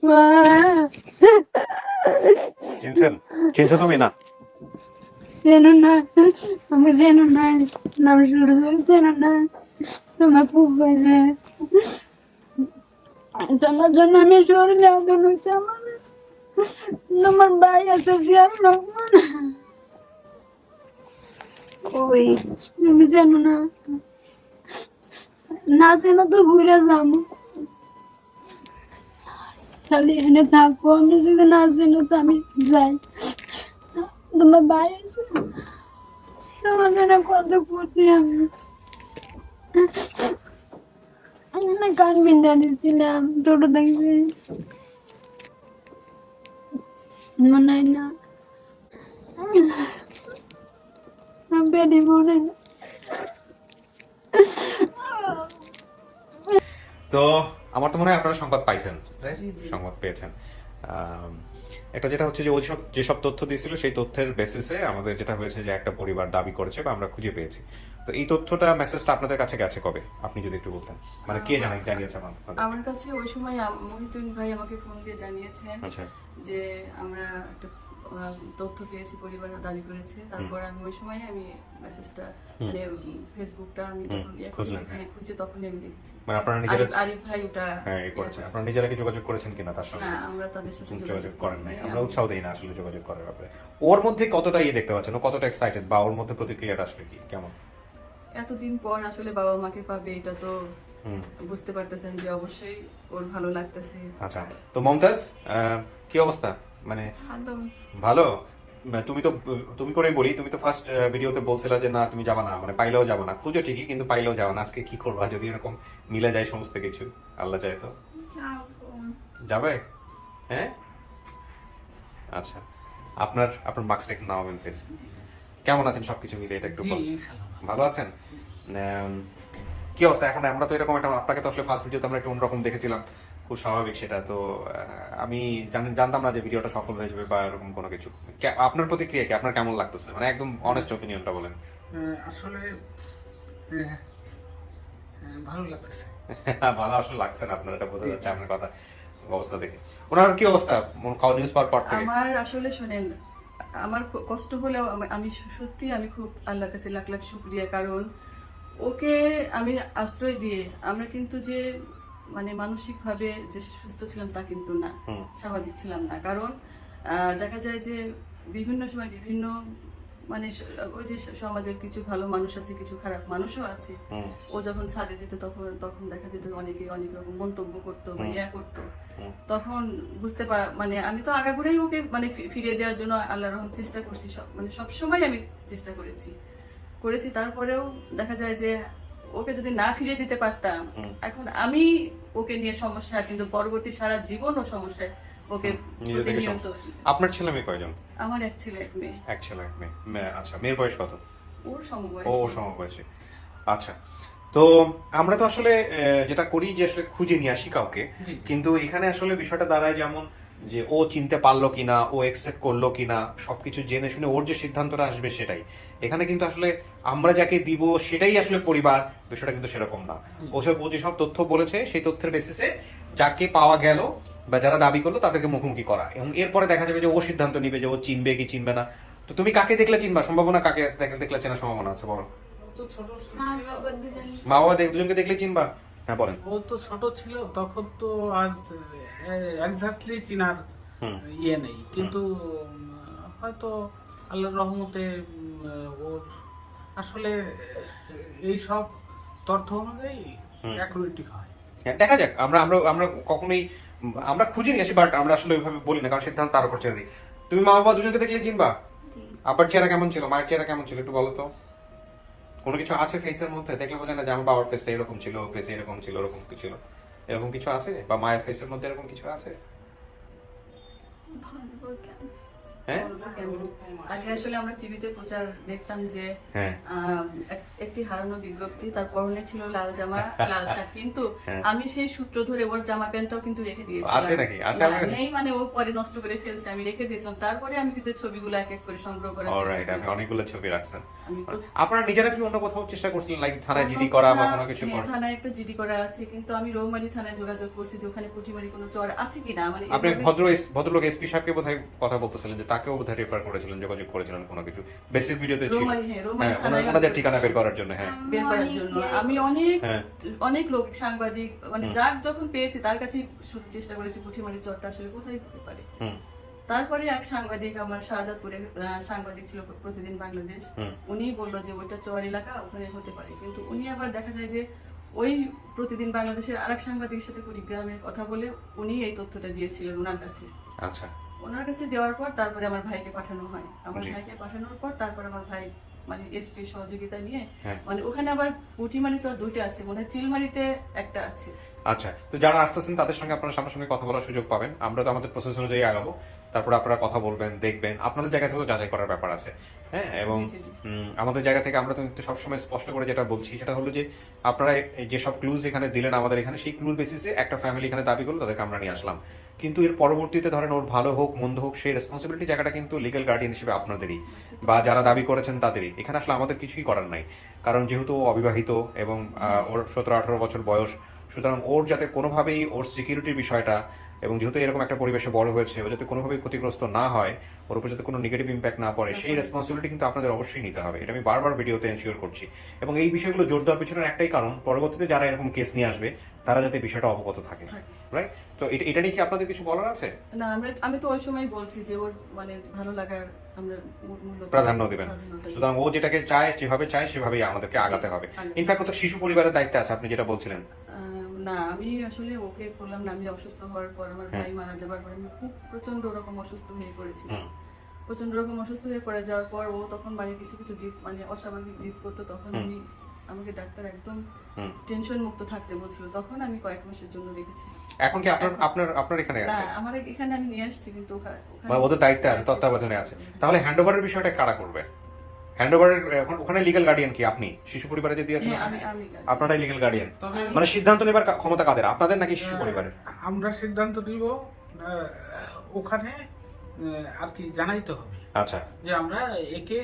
মা চিনছো তুমি না? চেনো না, আমাকে চেনো না, নাম শুরু চেনো না, তোমার খুব হয়েছে, তোমার জন্য আমি শহরে লেওয়ান হয়েছে আমার। তোমার ভাই আছে জিয়ার রহমান, ওই তুমি চেনো না, না চেনো তো ঘুরে যাবো, খালি এনে থাকবো, আমি যদি না চেনো তো আমি যাই। তোমার ভাই আছে, তোমার জন্য কত করছি আমি, আমি কান বিন্দা দিচ্ছিলাম ছোট থেকে, মনে হয় না বেডি মনে হয় না। তো আমার তো মনে হয় আপনারা সংবাদ পাইছেন, right? জি, জি। সংবাদ পেয়েছেন। আম, একটা যেটা হচ্ছে যে ওইসব যেসব তথ্য দিয়েছিল সেই তথ্যের বেসিসে আমাদের যেটা হয়েছে যে একটা পরিবার দাবি করেছে বা আমরা খুঁজে পেয়েছি। তো এই তথ্যটা মেসেজটা আপনাদের কাছে গেছে কবে, আপনি যদি একটু বলতেন, মানে কে জানিয়েছে আপনাদের? আমার কাছে ওই সময় মহিতুন ভাই আমাকে ফোন দিয়ে জানিয়েছেন আচ্ছা। যে আমরা একটা তথ্য পেয়েছি, পরিবার দাবি করেছে। তারপর আমি ওই সময় আমি মেসেজটা মানে ফেসবুকটা আমি যখন খুঁজলেন, হ্যাঁ। খুঁজে তখনই আমি দেখছি। মানে আপনারা নিজেরা আরিফ ভাই ওটা হ্যাঁ এই করেছেন, আপনারা নিজেরা কি যোগাযোগ করেছেন কিনা তার সঙ্গে? না, আমরা তাদের সাথে যোগাযোগ করেন নাই, আমরা আমি- উৎসাহ দিই না আসলে যোগাযোগ করার ব্যাপারে। ওর মধ্যে কতটা ইয়ে দেখতে পাচ্ছেন, ও কতটা এক্সাইটেড বা ওর মধ্যে প্রতিক্রিয়াটা আসলে কি কেমন? এতদিন পর আসলে বাবা মাকে পাবে, এটা তো হুম। বুঝতে পারতেছেন যে অবশ্যই ওর ভালো লাগতেছে। আচ্ছা, তো মমতাজ কি অবস্থা, মানে ভালো। ভালো? তুমি করেই বলি, তুমি তো ফার্স্ট ভিডিওতে বলছিলা যে না তুমি যাবা না, মানে পাইলেও যাবা না, খুঁজো ঠিকই কিন্তু পাইলেও যাবা না। আজকে কি করবা যদি এরকম মিলে যায় সমস্ত কিছু, আল্লাহ চায় তো? যাবে? হ্যাঁ, আচ্ছা। আপনার আপনার মার্কসটা একটু নামাবেন প্লিজ। কেমন আছেন সবকিছু মিলে, এটা একটু বলুন। ভালো আছেন? উম, কি অবস্থা এখন? আমরা তো এরকম একটা, আপনাকে তো আসলে ফার্স্ট ভিডিওতে আমরা একটু অন্যরকম দেখেছিলাম, খুব স্বাভাবিক সেটা তো। আমি জানতাম না যে ভিডিওটা সফল হয়ে যাবে বা এরকম কোনো কিছু। আপনার প্রতিক্রিয়া কি, আপনার কেমন লাগতেছে, মানে একদম অনেস্ট ওপিনিয়নটা বলেন। আসলে ভালো লাগতেছে। ভালো আসলে লাগছে না আপনার, এটা বোঝা যাচ্ছে আপনার কথা অবস্থা দেখে। ওনার কি অবস্থা নিউজ পাওয়ার পর থেকে? আমার আসলে শোনেন, আমার কষ্ট হলেও আমি সত্যি আমি খুব আল্লাহর কাছে লাখ লাখ শুকরিয়া, কারণ ওকে আমি আশ্রয় দিয়ে আমরা কিন্তু যে মানে মানসিক ভাবে যে সুস্থ ছিলাম তা কিন্তু না, স্বাভাবিক ছিলাম না। কারণ দেখা যায় যে বিভিন্ন সময় বিভিন্ন মানে ওই যে সমাজের কিছু ভালো মানুষ আছে, কিছু খারাপ মানুষও আছে। ও যখন ছাদে যেত তখন তখন দেখা যেত অনেকে অনেক রকম মন্তব্য করতো বা ইয়া করতো। তখন মানে আমি তো আগাগোড়াই ওকে মানে ফিরিয়ে দেওয়ার জন্য আল্লাহর রহম চেষ্টা করছি, মানে সবসময় আমি চেষ্টা করেছি। তারপরেও দেখা যায় যে ওকে যদি না ফিরিয়ে দিতে পারতাম, এখন আমি ওকে নিয়ে সমস্যা, কিন্তু পরবর্তী সারা জীবন ও সমস্যায় ওকে নিজে থেকে প্রতিনিয়ত। আপনার ছেলে মেয়ে কয়জন? আমার এক ছেলে এক মেয়ে। এক ছেলে এক মেয়ে। আচ্ছা, মেয়ের বয়স কত? ওর ও সমবয়সী। সমবয়সী। আচ্ছা, তো আমরা তো আসলে যেটা করি যে আসলে খুঁজে নিয়ে আসি কাউকে, কিন্তু এখানে আসলে বিষয়টা দাঁড়ায় যেমন যে ও চিনতে পারলো কিনা, ও একসেপ্ট করলো কিনা, সবকিছু জেনে শুনে ওর যে সিদ্ধান্তটা আসবে সেটাই। এখানে কিন্তু আসলে আমরা যাকে দিব সেটাই আসলে পরিবার, বিষয়টা কিন্তু সেরকম না। ও যেসব তথ্য বলেছে সেই তথ্যের বেসিসে যাকে পাওয়া গেল বা যারা দাবি করলো তাদেরকে মুখোমুখি করা, এবং এরপরে দেখা যাবে যে ও সিদ্ধান্ত নিবে যে ও চিনবে কি চিনবে না। তো তুমি কাকে দেখলে চিনবা, সম্ভাবনা কাকে দেখলে চেনার সম্ভাবনা আছে বলো? তো ছোট মা ছিল, বাবা দুজন, মা বাবা দুজনকে দেখলে চিনবা? হ্যাঁ বলেন। ও তো ছোট ছিল তখন, তো আর এক্স্যাক্টলি চিনার ইয়ে নেই, কিন্তু হয়তো আল্লাহর রহমতে ওর আসলে এই সব তথ্য অনুযায়ী অ্যাকুরেটি হয়। হ্যাঁ, দেখা যাক। আমরা আমরা আমরা কখনোই আমরা খুঁজে নিয়ে আসি, বাট আমরা আসলে ওইভাবে বলি না, কারণ সিদ্ধান্ত তার উপর ছেড়ে দিই। তুমি মা বাবা দুজনকে দেখলে চিনবা? আব্বার চেহারা কেমন ছিল, মায়ের চেহারা কেমন ছিল একটু বলো তো। কোনো কিছু আছে ফেসের মধ্যে দেখলে বোঝা না যে আমার বাবার ফেসটা এরকম ছিল, ফেসে এরকম ছিল, এরকম কিছু ছিল, এরকম কিছু আছে? বা মায়ের ফেসের মধ্যে এরকম কিছু আছে? হ্যাঁ আগে আসলে আমরা টিভিতে প্রচার দেখতাম যে হ্যাঁ একটি হারানো বিজ্ঞপ্তি, তার পরনে ছিল লাল জামা লাল শার্ট, কিন্তু আমি সেই সূত্র ধরে ওর জামা প্যান্টটাও কিন্তু রেখে দিয়েছি। আছে নাকি? আছে আমার কাছে? নেই মানে ও পরে নষ্ট করে ফেলছে, আমি রেখে দিয়েছিলাম। তারপরে আমি কিন্তু ছবিগুলো এক এক করে সংগ্রহ করার চেষ্টা অলরাইট, আপনি করেছি। অনেকগুলো ছবি রাখছেন। আমি আপনারা নিজেরা কি অন্য কোথাও চেষ্টা করছিলেন, লাইক থানায় জিডি করা বা কোনো কিছু হ্যাঁ, করা? থানায় একটা জিডি করা আছে, কিন্তু আমি রৌমারী থানায় যোগাযোগ করছি যে ওখানে পুঁটিমারি কোনো চর আছে কিনা। মানে আপনি এভাবে- ভদ্রলোক এসপি সাহেবকে বোধহয় কথা বলতেছিলেন যে তাকেও বোধহয় রেফার করেছিলেন, যোগাযোগ করেছিলেন কোনো কিছু, বেসিক ভিডিওতে ছিল। রৌমারী থানায় ওনাদের ঠিকানা বের করার জন্য। হ্যাঁ বের করার জন্য আমি হ্যাঁ। অনেক লোক, সাংবাদিক, মানে যার যখন পেয়েছি তার কাছে চেষ্টা করেছি পুঁটিমারি চরটা আসলে কোথায় হতে পারে। হুম তারপরে এক সাংবাদিক, আমার শাহজাদপুরে সাংবাদিক ছিল প্রতিদিন বাংলাদেশ, উনি বললো যে ওইটা চর এলাকা, ওখানে হতে পারে। কিন্তু উনি আবার দেখা যায় যে ওই প্রতিদিন বাংলাদেশের আরেক সাংবাদিকের সাথে কুড়িগ্রামের কথা বলে উনি এই তথ্যটা দিয়েছিলেন ওনার কাছে। আচ্ছা ওনার কাছে দেওয়ার পর তারপরে আমার ভাইকে পাঠানো হয়। আমার জি। ভাইকে পাঠানোর পর তারপর আমার ভাই মানে এসপি সহযোগিতা নিয়ে, হ্যাঁ। মানে ওখানে আবার পুঁটিমারি চর দুইটা আছে, মনে হয় চিলমারিতে একটা আছে। আচ্ছা, তো যারা আসতেছেন তাদের সঙ্গে আপনারা সামনাসামনি কথা বলার সুযোগ পাবেন। আমরা তো আমাদের প্রসেস অনুযায়ী আগাবো, তারপর আপনারা কথা বলবেন, দেখবেন। আপনাদের জায়গা থেকে যাচাই করার ব্যাপার আছে, হ্যাঁ। এবং জি, জি। আমাদের জায়গা থেকে আমরা তো সবসময় স্পষ্ট করে যেটা বলছি সেটা হলো যে আপনারা যেসব ক্লুজ এখানে দিলেন আমাদের এখানে, সেই ক্লুজ বেসিসে একটা ফ্যামিলি এখানে দাবি করলো, তাদেরকে আমরা নিয়ে আসলাম। কিন্তু এর পরবর্তীতে ধরেন ওর ভালো হোক মন্দ হোক, সেই রেসপন্সিবিলিটি জায়গাটা কিন্তু লিগ্যাল গার্ডিয়ান হিসেবে আপনাদেরই, বা যারা দাবি করেছেন তাদেরই। এখানে আসলে আমাদের কিছুই করার নাই, কারণ যেহেতু ও অবিবাহিত এবং ওর 17-18 বছর বয়স, সুতরাং ওর যাতে কোনোভাবেই ওর সিকিউরিটির বিষয়টা, এবং যেহেতু এরকম একটা পরিবেশে বড় হয়েছে, ও যাতে কোনোভাবেই ক্ষতিগ্রস্ত না হয়, ওর উপর যাতে কোনো নেগেটিভ ইম্প্যাক্ট না পড়ে, সেই রেসপন্সিবিলিটি কিন্তু আপনাদের অবশ্যই নিতে হবে। এটা আমি বারবার ভিডিওতে এনশিওর করছি। এবং এই বিষয়গুলো জোর দেওয়ার পিছনে একটাই কারণ, পরবর্তীতে যারা এরকম কেস নিয়ে আসবে তারা যাতে বিষয়টা অবগত থাকে, রাইট? তো এটা নিয়ে কি আপনাদের কিছু বলার আছে? না, আমি তো ওই সময় বলছি যে ওর মানে ভালো লাগার আমরা প্রাধান্য দিবেন। সুতরাং ও যেটাকে চায়, যেভাবে চায় সেভাবেই আমাদেরকে আগাতে হবে। ইনফ্যাক্ট ও তো শিশু পরিবারের দায়িত্বে আছে, আপনি যেটা বলছিলেন। না, আমি আসলে ওকে বললাম না, আমি অসুস্থ হওয়ার পর, আমার ভাই মারা যাবার পর আমি খুব প্রচন্ড রকম অসুস্থ হয়ে পড়েছিলাম। প্রচন্ড রকম অসুস্থ হয়ে পড়ে যাওয়ার পর ও তখন মানে কিছু কিছু জিদ, মানে অস্বাভাবিক জিদ করতো, তখন আমাকে ডাক্তার একদম টেনশন মুক্ত থাকতে বলছিল, তখন আমি কয়েক মাসের জন্য রেখেছি। এখন কি আপনার এখানে আছে? না, আমার এখানে আমি নিয়ে আসছি, কিন্তু মানে ওদের দায়িত্বে আছে, তত্ত্বাবধানে আছে। তাহলে হ্যান্ডওভারের বিষয়টা কারা করবে? হ্যান্ডওভারের ওখানে লিগ্যাল গার্ডিয়ান কি আপনি? শিশু পরিবারে যে দিয়েছেন আপনারাই লিগ্যাল গার্ডিয়ান, মানে সিদ্ধান্ত নেবার ক্ষমতা কাদের, আপনাদের নাকি শিশু পরিবারের? আমরা সিদ্ধান্ত নিব, ওখানে আর কি জানাইতে হবে। আচ্ছা, যে আমরা একে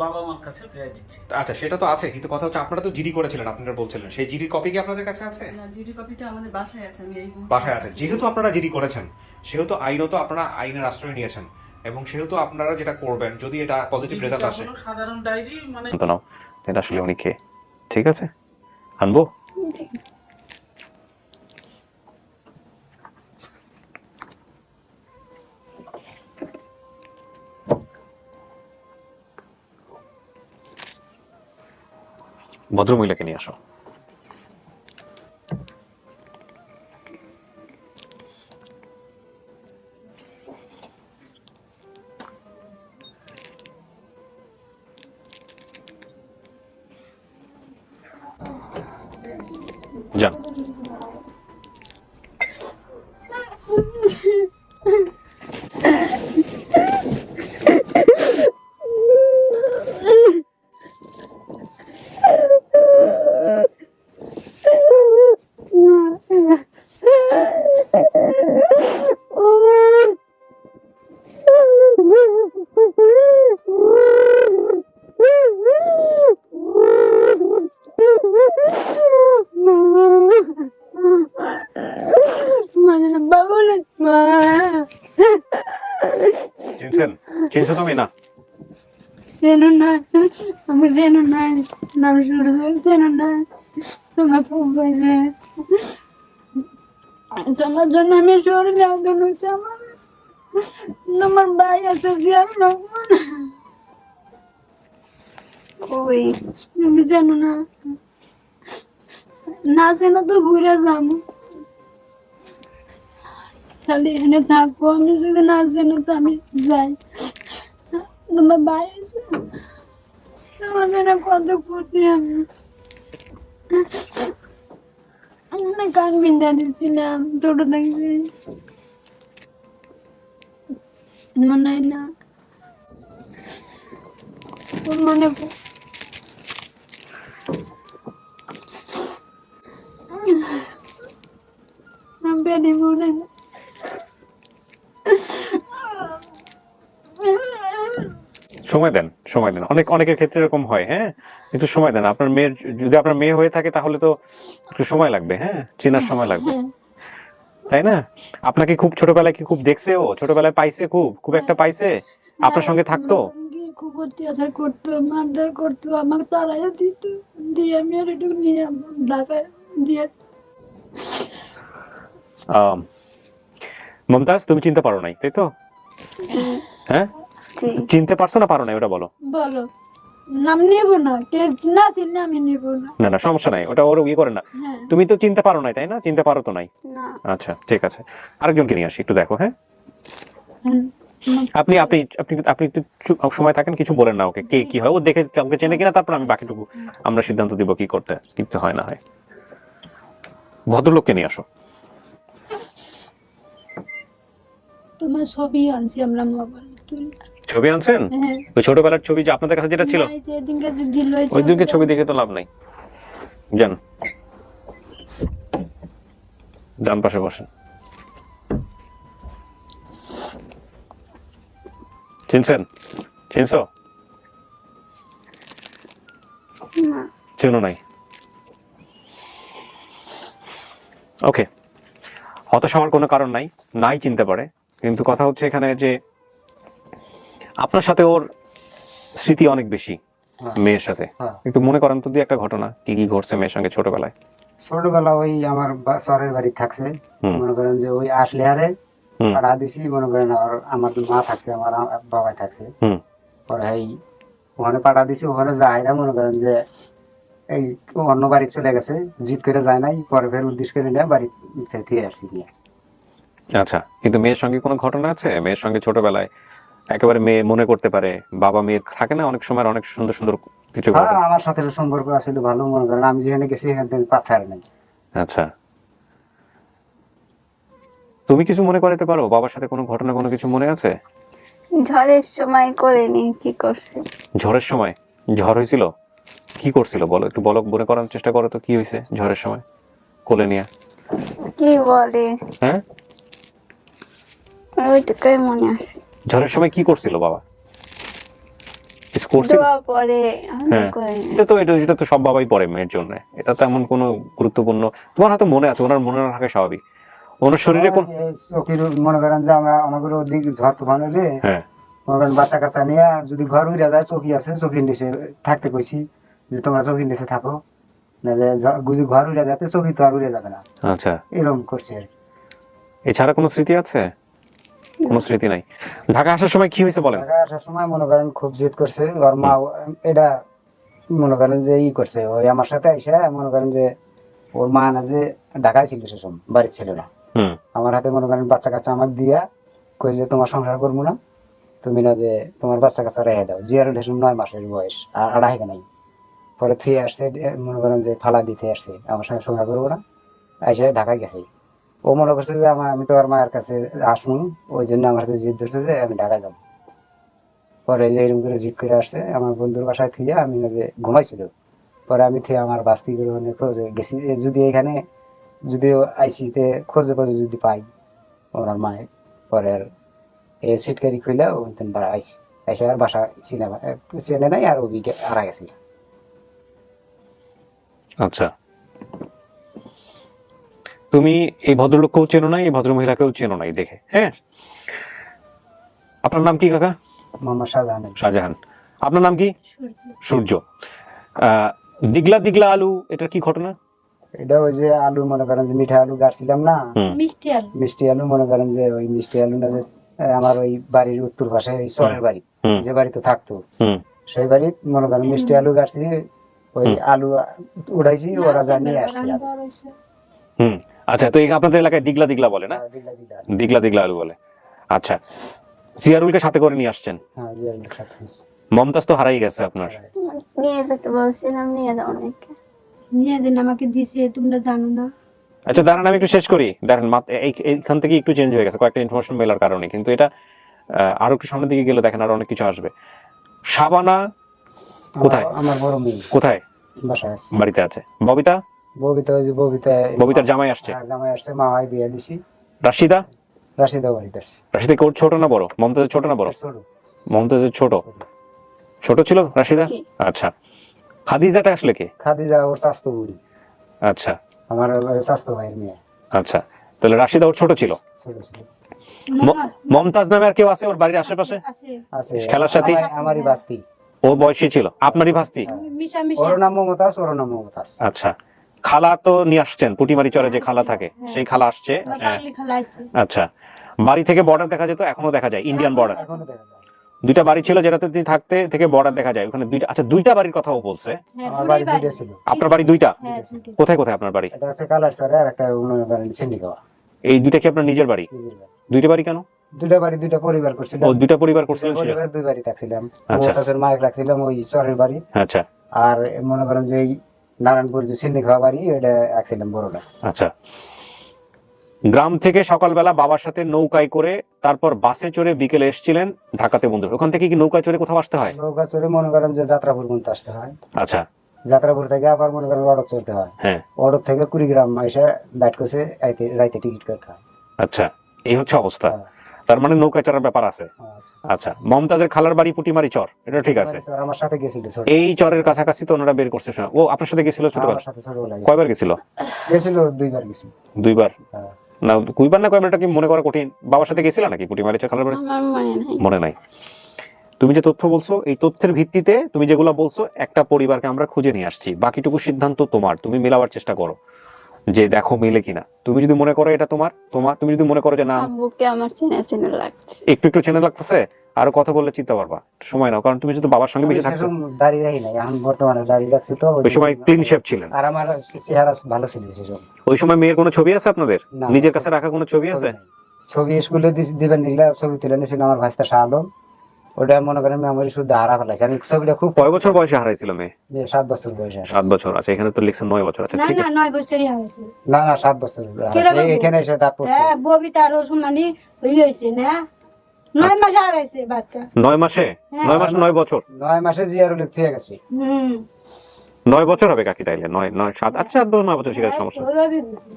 বাবা মার কাছে ফিরে দিচ্ছি। আচ্ছা, সেটা তো আছে, কিন্তু কথা হচ্ছে আপনারা তো জিডি করেছিলেন, আপনারা বলছিলেন, সেই জিডির কপি কি আপনাদের কাছে আছে? না, জিডি কপিটা আমাদের বাসায় আছে, আমি এই বাসায় আছে। যেহেতু আপনারা জিডি করেছেন, সেহেতু আইনত আপনারা আইনের আশ্রয় নিয়েছেন, এবং সেহেতু আপনারা যেটা করবেন, যদি এটা পজিটিভ রেজাল্ট আসে, সাধারণ ডায়েরি মানে নাও এটা আসলে উনি কে, ঠিক আছে, আনবো। ভদ্রমহিলাকে নিয়ে আসো। যান। চিনছো তুমি না? চেনো না, আমি চেনো না, নাম শুনেছি, চেনো না, তোমার খুব হয়েছে, তোমার জন্য আমি শরীরে আগুন হয়েছে আমার। তোমার ভাই আছে জিয়ার রহমান, ওই তুমি চেনো না, না চেনো তো ঘুরে যাবো, খালি এখানে থাকবো। আমি যদি না চেনো তো আমি যাই। তোমার ভাই আছে, আমাদের কত করতে আমি কান বিন্দা দিচ্ছিলাম ছোট থাকছি। মনে হয় না মনে বেনি মনে না সময় দেন, সময় দেন। অনেকের ক্ষেত্রে এরকম হয়। হ্যাঁ, একটু সময় দেন। আপনার মেয়ের, যদি আপনার মেয়ে হয়ে থাকে তাহলে তো একটু সময় লাগবে। হ্যাঁ, চেনার সময় লাগবে, তাই না? আপনাকে খুব ছোটবেলায় কি খুব দেখছে, ও ছোটবেলায় পাইছে, খুব একটা পাইছে, আপনার সঙ্গে থাকতো? খুব অত্যাচার করতো, মারধর করতো, আমাকে তাড়াইয়া দিত, দিয়ে আমি আর একটু নিয়ে ঢাকায় দিয়ে। মমতাজ, তুমি চিনতে পারো নাই, তাই তো? হ্যাঁ, চিনতে পারছো না পারো নাই, ওটা বলো। বলো, নাম নেব না, কে না চিনলে আমি নেব না। না না, সমস্যা নাই, ওটা ওর ইয়ে করে না। হ্যাঁ। তুমি তো চিনতে পারো নাই, তাই না? চিনতে পারো তো নাই? না। আচ্ছা, ঠিক আছে, আরেকজনকে নিয়ে আসি, একটু দেখো। হ্যাঁ, হুম। আপনি আপনি আপনি আপনি একটু সময় থাকেন, কিছু বলেন না ওকে, কে কি হয়, ও দেখে আমাকে চেনে কিনা, তারপর আমি বাকিটুকু আমরা সিদ্ধান্ত দিব কি করতে কিন্তু হয় না হয়। ভদ্রলোককে নিয়ে আসো। তোমার ছবি আনছি আমরা মোবাইল তুলে। ছবি আনছেন? হ্যাঁ। ওই ছোটবেলার ছবি যে আপনাদের কাছে যেটা ছিল, নাই, যেদিনকে যে দিল ওই দিনকে ছবি দেখে তো লাভ নাই। যান, ডান পাশে বসেন। চিনছেন? চিনছো? চেনো নাই? ওকে, হতাশ হওয়ার কোনো কারণ নাই চিনতে পারে, কিন্তু কথা হচ্ছে এখানে যে আপনার সাথে ওর স্মৃতি অনেক বেশি মেয়ের সাথে। একটু মনে করেন তো দুই একটা ঘটনা, কি কি ঘটছে মেয়ের সঙ্গে ছোটবেলায়? ছোটবেলা ওই আমার স্বরের বাড়ি থাকছে, মনে করেন যে ওই আসলে হারে পাড়া দিছি, মনে করেন আমার মা থাকছে, আমার বাবাই থাকছে, পরে এই ওখানে পাড়া দিছি, ওখানে যায় না, মনে করেন যে এই অন্য বাড়ি চলে গেছে, জিত করে যায় নাই, পরে ফের উদ্দেশ্য করে নিয়ে বাড়ি ফিরে আসছি নিয়ে। আচ্ছা, কিন্তু মেয়ের সঙ্গে কোনো ঘটনা আছে? মেয়ের সঙ্গে ছোটবেলায় একেবারে মেয়ে মনে করতে পারে, বাবা মেয়ের থাকে না অনেক সময় অনেক সুন্দর সুন্দর কিছু ঘটনা? আমার সাথে সম্পর্ক আসলে ভালো, মনে করেন আমি যেখানে গেছি এখান থেকে পাঁচ ছাড়ে নাই। আচ্ছা, তুমি কিছু মনে করতে পারো? বাবার সাথে কোনো ঘটনা, কোনো কিছু মনে আছে? ঝড়ের সময় করেনি, কি করছে? ঝড়ের সময়? ঝড় হয়েছিল, কি করছিল বলো, একটু বলো, মনে করার চেষ্টা করো তো, কি হয়েছে ঝড়ের সময় কোলে নিয়ে? কি বলে? হ্যাঁ, ওইটুকুই মনে আছে। ঝড়ের সময় কি করছিল বাবা? কিছু করছিল? দোয়া পরে হ্যাঁ, এটা তো সব বাবাই পড়ে মেয়ের জন্য, এটা তো এমন কোনো গুরুত্বপূর্ণ, তোমার হয়তো মনে আছে, ওনার মনে না থাকে স্বাভাবিক। ওনার শরীরে কোন চোখের, মনে করেন যে আমরা আমাদের ওদিক ঝড় তুফান হলে, হ্যাঁ, মনে করেন বাচ্চা কাচ্চা নিয়ে যদি ঘর উড়ে যায়, চৌকি আছে, চৌকির নিচে থাকতে কইছি যে তোমরা চৌকির নিচে থাকো, নাহলে যদি ঘর উড়ে যাতে চৌকি তো আর উড়ে যাবে না, আচ্ছা, এরকম করছে আর কি। এছাড়া কোনো স্মৃতি আছে? কোনো স্মৃতি নাই। ঢাকা আসার সময় কি হয়েছে বলেন? ঢাকা আসার সময় মনে করেন খুব জেদ করছে ওর মা, এটা মনে করেন যে করছে ওই আমার সাথে আইসা, মনে করেন যে ওর মা না যে ঢাকায় ছিল, সে সময় বাড়ি ছিল না, আমার হাতে মনে করেন বাচ্চা কাচ্চা আমাকে দিয়া কই যে তোমার সংসার করবো না, তুমি না যে তোমার বাচ্চা কাচ্চা রেখে দাও। জিয়ারুল হেসুম 9 মাসের বয়স, আর আড়াই নাই, পরে থুয়ে আসছে, মনে করেন যে ফালা দিতে আসছে, আমার সঙ্গে সংসার করবো না, আইসা ঢাকায় গেছে। ও মনে করছে যে আমি তো আর মায়ের কাছে আসবো, ওই জন্য আমার হাতে জিদ ধরছে যে আমি ঢাকায় যাবো। পরে যে এরকম করে জিদ করে আসছে, আমার বন্ধুর বাসায় থুয়ে আমি না যে ঘুমাইছিল, পরে আমি থুয়ে আমার বাস্তি করে অনেক খোঁজে গেছি যে যদি এখানে যদিও আইসিতে খোঁজে যদি পাই ওনার মায়ের। পরে এ সিটকারি খুলে ও বার আইসি, আইসে আর বাসা চেনে নাই, আর ওই আড়া গেছি। আচ্ছা, তুমি এই ভদ্রলোককেও চেনো নাই, এই ভদ্র মহিলাকেও চেনো নাই দেখে। হ্যাঁ, আপনার নাম কি কাকা? মোহাম্মদ শাহজাহান। শাহজাহান। আপনার নাম কি? সূর্য। দিগলা দিগলা আলু, এটা কি ঘটনা? এটা ওই যে আলু, মনে করেন যে মিঠা আলু গাড়ছিলাম না, মিষ্টি আলু, মনে করেন যে ওই মিষ্টি আলু না যে আমার ওই বাড়ির উত্তর পাশে চরের বাড়ি, যে বাড়িতে থাকতো সেই বাড়ি, মনে করেন মিষ্টি আলু গাড়ছি, ওই আলু উড়াইছি, ওরা জানিয়ে আসছে। আচ্ছা, তো আপনাদের এলাকায় দিগলা দিগলা বলে না? দিগলা দিগলা আলু বলে। আচ্ছা, জিয়ারুলকে সাথে করে নিয়ে আসছেন? হ্যাঁ, জিয়ারুলের সাথে। মমতাজ তো হারাই গেছে আপনার। নিয়ে যেতে বলছিলাম, নিয়ে যাও অনেকে, নিয়ে যেন আমাকে দিছে, তোমরা জানো না। আচ্ছা, দাঁড়ান আমি একটু শেষ করি। দাঁড়ান, এইখান থেকে একটু চেঞ্জ হয়ে গেছে কয়েকটা ইনফরমেশন মেলার কারণে, কিন্তু এটা আরো একটু সামনের দিকে গেলে দেখেন আরো অনেক কিছু আসবে। শাবানা কোথায়? আমার বড় মেয়ে কোথায়? বাসায় আছে। বাড়িতে আছে। ববিতা? ববিতা ওই যে ববিতার জামাই আসছে। জামাই আসছে, মা হয় বিয়ে দিছি। রাশিদা? রাশিদা বাড়িতে আছে। রাশিদা কি ওর ছোট না বড়? মমতাজের ছোট না বড়? ছোট। মমতাজের ছোট। ছোট ছিল রাশিদা? আচ্ছা। খাদিজাটা আসলে কে? খাদিজা ওর স্বাস্থ্য বোন, আচ্ছা আমার স্বাস্থ্য ভাইয়ের মেয়ে। আচ্ছা, তাহলে রাশিদা ওর ছোট ছিল। ছোট ছিল। মমতাজ নামে আর কেউ আছে ওর বাড়ির আশেপাশে? আছে আছে খেলার সাথী? আমারই বাস্তি। ও বয়সী ছিল আপনারই ভাস্তি? মিশা মিশা ওর নাম মমতাজ, ওর নাম মমতাজ। আচ্ছা, খালা তো নিয়ে আসছেন, পুটিমারি চরে যে খালা থাকে সেই খালা আসছে। হ্যাঁ। পাগলি খালাইছে আচ্ছা, বাড়ি থেকে বর্ডার দেখা যেত, এখনো দেখা যায় ইন্ডিয়ান বর্ডার। এখনো দেখা যায়। দুইটা বাড়ি ছিল যেটাতে তিনি থাকতে থেকে বর্ডার দেখা যায় ওখানে দুইটা। আচ্ছা, দুইটা বাড়ির কথাও বলছে। হ্যাঁ আমার বাড়ি দুইটা ছিল। আপনার বাড়ি দুইটা? হ্যাঁ দুইটা। কোথায় কোথায় আপনার বাড়ি? এটা আছে কালার স্যার, আর একটা উন্নয়ন সিন্ডিকেট। এই দুইটা কি আপনার নিজের বাড়ি? দুইটা বাড়ি কেন? দুইটা বাড়ি দুইটা পরিবার করছিলাম। ও দুইটা পরিবার করছিলেন সেটা? পরিবার দুই বাড়ি থাকছিলাম। আচ্ছা। মমতাজের মায়ের রাখছিলাম ওই চরের বাড়ি, আচ্ছা আর মনে করেন যে এই নারায়ণপুর যে সিন্ডিকেট বাড়ি এটা রাখছিলাম বড়টা। আচ্ছা। গ্রাম থেকে সকালবেলা বাবার সাথে নৌকায় করে তারপর বাসে চড়ে বিকেলে এসেছিলেন ঢাকাতে বন্ধু। ওখান থেকে কি নৌকায় চড়ে কোথাও আসতে হয়? নৌকা চড়ে মনে করেন যে যাত্রাপুর পর্যন্ত আসতে হয়। আচ্ছা যাত্রাপুর থেকে আবার মনে করেন অটো চড়তে হয়। হ্যাঁ অটো থেকে কুড়িগ্রাম এসে বাইট করছে রাইতে টিকিট করতে হয়। আচ্ছা, এই হচ্ছে অবস্থা। হ্যাঁ। তার মানে নৌকায় চড়ার ব্যাপার আছে। আচ্ছা। আচ্ছা, মমতাজের খালার বাড়ি পুটিমারি চর, এটা ঠিক আছে। স্যার আমার সাথে গেছিল ছোট, এই চরের কাছাকাছি তো ওনারা বের করছে শোনা। ও আপনার সাথে গেছিল ছোটবেলা? আমার সাথে ছোটবেলায় কয়বার গেছিল? গেছিল, দুইবার গেছিল। দুইবার? হ্যাঁ। না কয়বার না কয়বার, এটা কি মনে করা কঠিন। বাবার সাথে গেছিল নাকি পুটিমারি চর খালার বাড়ি? আমার মনে নাই। মনে নাই। তুমি যে তথ্য বলছো এই তথ্যের ভিত্তিতে তুমি যেগুলো বলছো একটা পরিবারকে আমরা খুঁজে নিয়ে আসছি, বাকিটুকু সিদ্ধান্ত তোমার। তুমি মেলাবার চেষ্টা করো যে দেখো মিলে কিনা। তুমি যদি মনে করো এটা তোমার, তুমি যদি মনে করো যে না আব্বুকে আমার চেনা চেনা লাগছে। একটু একটু চেনা লাগতেছে, আরো কথা বললে চিন্তা পারবা, একটু সময় নাও। কারণ তুমি যদি বাবার সঙ্গে বেঁচে থাকছো। সেরকম দাঁড়িয়ে রাখি নাই, এখন বর্তমানে দাঁড়িয়ে রাখছি তো। ওই সময় ক্লিন শেপ ছিলেন। আর আমার চেহারা ভালো ছিল সেসব। ওই সময় মেয়ের কোনো ছবি আছে আপনাদের? না, নিজের কাছে রাখা কোনো ছবি আছে? ছবি স্কুলে দিবেন নিলে ছবি তুলে নিয়েছিল আমার ভাইস্তা শাহ আলম। ওটা মনে করেন মেমোরি শুদ্ধ হারা ফেলাইছে। আমি ছবিটা খুব কয় বছর বয়সে হারাইছিল মেয়ে? 7 বছর বয়সে। 7 বছর। আচ্ছা, এখানে তো লিখছেন 9 বছর। আচ্ছা না ঠিক না আছে। 9 বছরই হয়েছে। না না 7 বছর কিরকম? এখানে এসে দাঁত পড়ছে। হ্যাঁ ববিতার ওসমানি হয়েছে না 9 মাস হারাইছে বাচ্চা। 9 মাসে? 9 মাস 9 বছর? 9 মাসে জিয়ারুল থেকে গেছে। 9 বছর হবে কাকি তাইলে? 9 7 আচ্ছা 7 বছর 9 বছর শিকার সমস্যা। ওইভাবে বুঝি।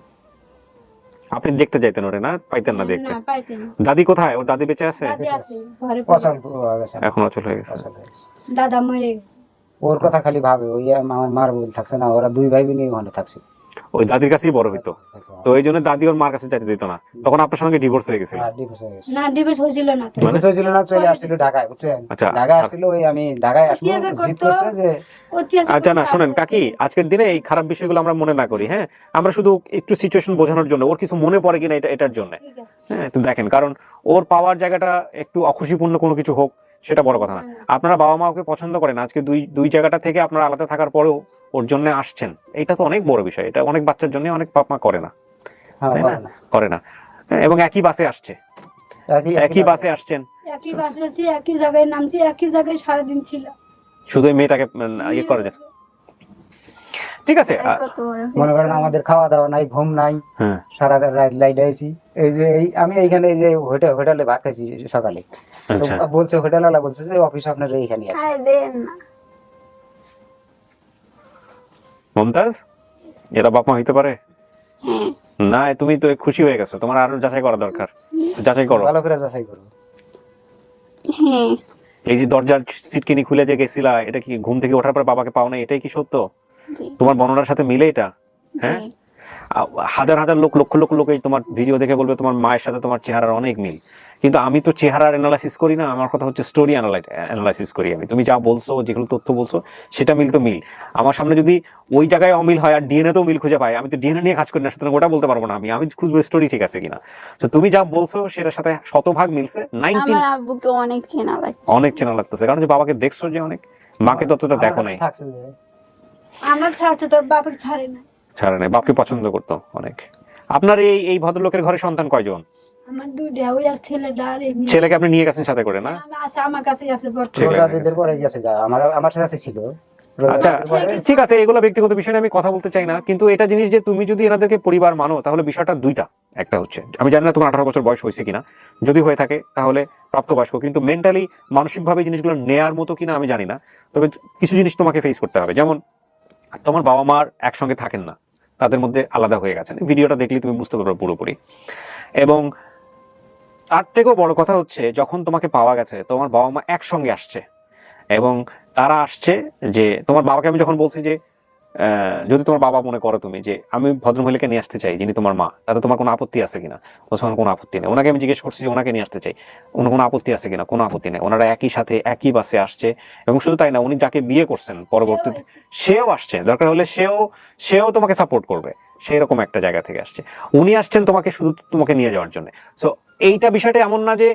আপনি দেখতে যাইতেন ওরে না? পাইতেন না দেখতে? না পাইতেন না। দাদি কোথায়? ওর দাদি বেঁচে আছে? দাদি আছে ঘরে পছন্দ হয়ে গেছে। এখন অচল হয়ে গেছে। পছন্দ হয়ে গেছে। দাদা মরে গেছে। ওর কথা খালি ভাবে, ওই আমার মার বল থাকছে না, ওরা দুই ভাই বোনই ওখানে থাকছে। ওই দাদির কাছেই বড় হইতো, তো এই জন্য দাদি ওর মার কাছে যেতে দিত না। তখন আপনার সঙ্গে ডিভোর্স হয়ে গেছিল? আর ডিভোর্স হয়ে গেছে। না ডিভোর্স হয়েছিল না তো। ডিভোর্স হয়েছিল না, চলে আসছিল ঢাকায়, বুঝছেন? আচ্ছা, ঢাকায় আসছিল, ওই আমি ঢাকায় আসলো, অত্যাচার জিদ করতো। করছে যে অত্যাচার আচ্ছা না করতো। শোনেন কাকি, আজকের দিনে এই খারাপ বিষয়গুলো আমরা মনে না করি। হ্যাঁ, আমরা শুধু একটু সিচুয়েশন বোঝানোর জন্য, ওর কিছু মনে পড়ে কিনা এটার জন্য। ঠিক আছে। হ্যাঁ, তো দেখেন, কারণ ওর পাওয়ার জায়গাটা একটু অখুশিপূর্ণ কোনো কিছু হোক সেটা বড় কথা না। আপনারা বাবা মা ওকে পছন্দ করেন, আজকে দুই জায়গাটা থেকে আপনারা আলাদা থাকার পরেও ওর জন্য আসছেন, এটা তো অনেক বড় বিষয়। এটা অনেক বাচ্চার জন্য অনেক বাপ মা করে না, হ্যাঁ, তাই বলে না? না। করে না। হ্যাঁ, এবং একই বাসে আসছে, একই বাসে আসছেন, একই বাসে আছি, একই জায়গায় নামছি, একই জায়গায় সারাদিন ছিল। শুধু এই মেয়েটাকে ইয়ে করে যায়। ঠিক আছে। কত বড় মনে করেন আমাদের খাওয়া দাওয়া নাই, ঘুম নাই, হ্যাঁ সারা রাত লাইট আইছি। এই যে আমি এইখানে এই যে হোটেলে ভাত খাইছি সকালে, তো আচ্ছা। বলছে হোটেলওয়ালা বলছে যে অফিস আপনার এইখানে আছে। খাই দেন না। মমতাজ, এরা বাপ মা হইতে পারে হ্যাঁ না? তুমি তো খুশি হয়ে গেছো, তোমার আরো যাচাই করা দরকার। যাচাই করো। ভালো করে যাচাই করবো। হ্যাঁ এই যে দরজার সিটকিনি খুলে যে গেছিলা, এটা কি ঘুম থেকে ওঠার পর বাবাকে পাও না? এটাই কি সত্য? জি তোমার বর্ণনার সাথে মিলে এটা? হ্যাঁ, জি। হাজার হাজার লোক, লক্ষ লক্ষ লোক এই তোমার ভিডিও দেখে বলবে তোমার মায়ের সাথে তোমার চেহারার অনেক মিল। কিন্তু আমি তো চেহারার অ্যানালাইসিস করি না, আমার কথা হচ্ছে স্টোরি অ্যানালাইসিস করি আমি। তুমি যা বলছো, যেগুলো তথ্য বলছো, সেটা মিল তো মিল। আমার সামনে যদি ওই জায়গায় অমিল হয় আর ডিএনএ তেও মিল খুঁজে পাই, আমি তো ডিএনএ নিয়ে কাজ করি না, সুতরাং ওটা বলতে পারবো না। আমি খুঁজবো স্টোরি ঠিক আছে কিনা। তো তুমি যা বলছো সেটার সাথে 100% মিলছে। 90 আমার আব্বুকে অনেক চেনা লাগছে। অনেক চেনা লাগতেছে, কারণ যে বাবাকে দেখছো যে অনেক, মাকে ততটা দেখো নাই। থাকছে যে আমাকে ছাড়ছে, তোর বাপকে ছাড়ে না। ছাড়ে নাই, বাপকে পছন্দ করতো অনেক। আপনার এই ভদ্রলোকের ঘরে সন্তান কয়জন? আমার দুইটা, ওই এক ছেলেটা আর এই মেয়ে। ছেলেকে আপনি নিয়ে গেছেন সাথে করে না? আমি আছে, আমার কাছেই আছে বর্তমানে। ছেলে রোজা হয়ে ঈদের পরে গেছে গা, আমার কাছে ছিল। রোজা আচ্ছা ঈদের পরে ঠিক আছে, এগুলো ব্যক্তিগত বিষয় নিয়ে আমি কথা বলতে চাই না, কিন্তু এটা জিনিস যে তুমি যদি এনাদেরকে পরিবার মানো, তাহলে বিষয়টা দুইটা। একটা হচ্ছে, আমি জানি না তোমার 18 বছর বয়স হয়েছে কিনা, যদি হয়ে থাকে তাহলে প্রাপ্তবয়স্ক, কিন্তু মেন্টালি মানসিকভাবে জিনিসগুলো নেয়ার মতো কিনা আমি জানি না। তবে কিছু জিনিস তোমাকে ফেস করতে হবে, যেমন তোমার বাবা মার একসঙ্গে থাকেন না, তাদের মধ্যে আলাদা হয়ে গেছেন। ভিডিওটা দেখলে তুমি বুঝতে পারবে পুরোপুরি। এবং তার থেকেও বড় কথা হচ্ছে, যখন তোমাকে পাওয়া গেছে তোমার বাবা মা একসঙ্গে আসছে, এবং তারা আসছে যে তোমার বাবাকে আমি যখন বলছি যে যদি তোমার বাবা মনে করো তুমি যে আমি ভদ্রমহিলাকে নিয়ে আসতে চাই যিনি তোমার মা, তাতে তোমার কোনো আপত্তি আছে কিনা? বলছে আমার কোনো আপত্তি নেই। ওনাকে আমি জিজ্ঞেস করছি যে ওনাকে নিয়ে আসতে চাই, ওনার কোনো আপত্তি আছে কিনা? কোনো আপত্তি নেই। ওনারা একই সাথে একই বাসে আসছে, এবং শুধু তাই না, উনি যাকে বিয়ে করছেন পরবর্তীতে সেও আসছে, দরকার হলে সেও তোমাকে সাপোর্ট করবে, সেই রকম একটা জায়গা থেকে আসছে। উনি আসছেন তোমাকে শুধু তোমাকে নিয়ে যাওয়ার জন্য। সো এইটা বিষয়টা এমন না যে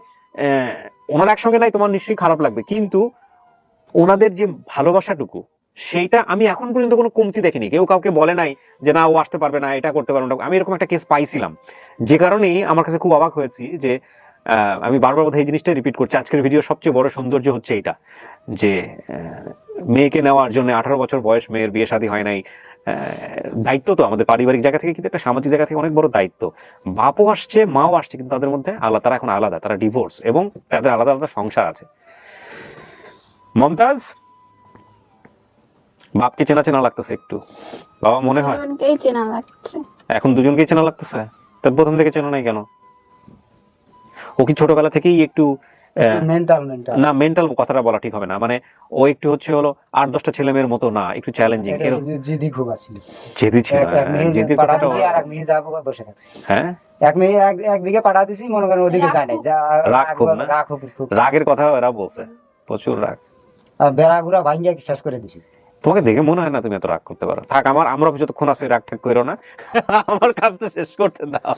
ওনারা একসঙ্গে নাই তোমার নিশ্চয়ই খারাপ লাগবে, কিন্তু ওনাদের যে ভালোবাসাটুকু সেইটা আমি এখন পর্যন্ত কোনো কমতি দেখিনি। কেউ কাউকে বলে নাই যে না ও আসতে পারবে না, এটা করতে পারবে না। আমি এরকম একটা কেস পাইছিলাম, যে কারণেই আমার কাছে খুব অবাক হয়েছি যে আমি বারবার বোধহয় এই জিনিসটা রিপিট করছি। আজকের ভিডিও সবচেয়ে বড় সৌন্দর্য হচ্ছে এইটা যে মেয়েকে নেওয়ার জন্য 18 বছর বয়স, মেয়ের বিয়ে শাদী হয় নাই, দায়িত্ব তো আমাদের পারিবারিক জায়গা থেকে, কিন্তু একটা সামাজিক জায়গা থেকে অনেক বড় দায়িত্ব। বাপও আসছে, মাও আসছে, কিন্তু তাদের মধ্যে আলাদা, তারা এখন আলাদা, তারা ডিভোর্স, এবং তাদের আলাদা আলাদা সংসার আছে। মমতাজ, বাপকে চেনা চেনা লাগতেছে একটু, বাবা মনে হয় দুজনকেই চেনা লাগছে। এখন দুজনকেই চেনা লাগতেছে। তার প্রথম থেকে চেনা নাই কেন? ও কি ছোটবেলা থেকেই একটু মেন্টাল না, মেন্টাল কথাটা বলা ঠিক হবে না, মানে ও একটু হলো 8-10টা ছেলে মেয়ের মতো না, একটু চ্যালেঞ্জিং, এরকম জিদি খুব আছিল। জেদি ছিল। জেদির কথাটা আর এক মেয়ে যাবো বসে থাকছে। হ্যাঁ, এক মেয়ে একদিকে পাঠা দিছি, মনে করেন ওদিকে যায় নাই, যা রাগ খুব না? রাগ খুব, রাগের কথা এরা বলছে, প্রচুর রাগ। বেড়া ঘুরা ভাঙ্গিয়া শেষ করে দিছি। তোমাকে দেখে মনে হয় না তুমি এত রাগ করতে পারো। থাক, আমরা যতক্ষণ আছে রাগ ঠাক করো না, আমার কাজটা শেষ করতে দাও।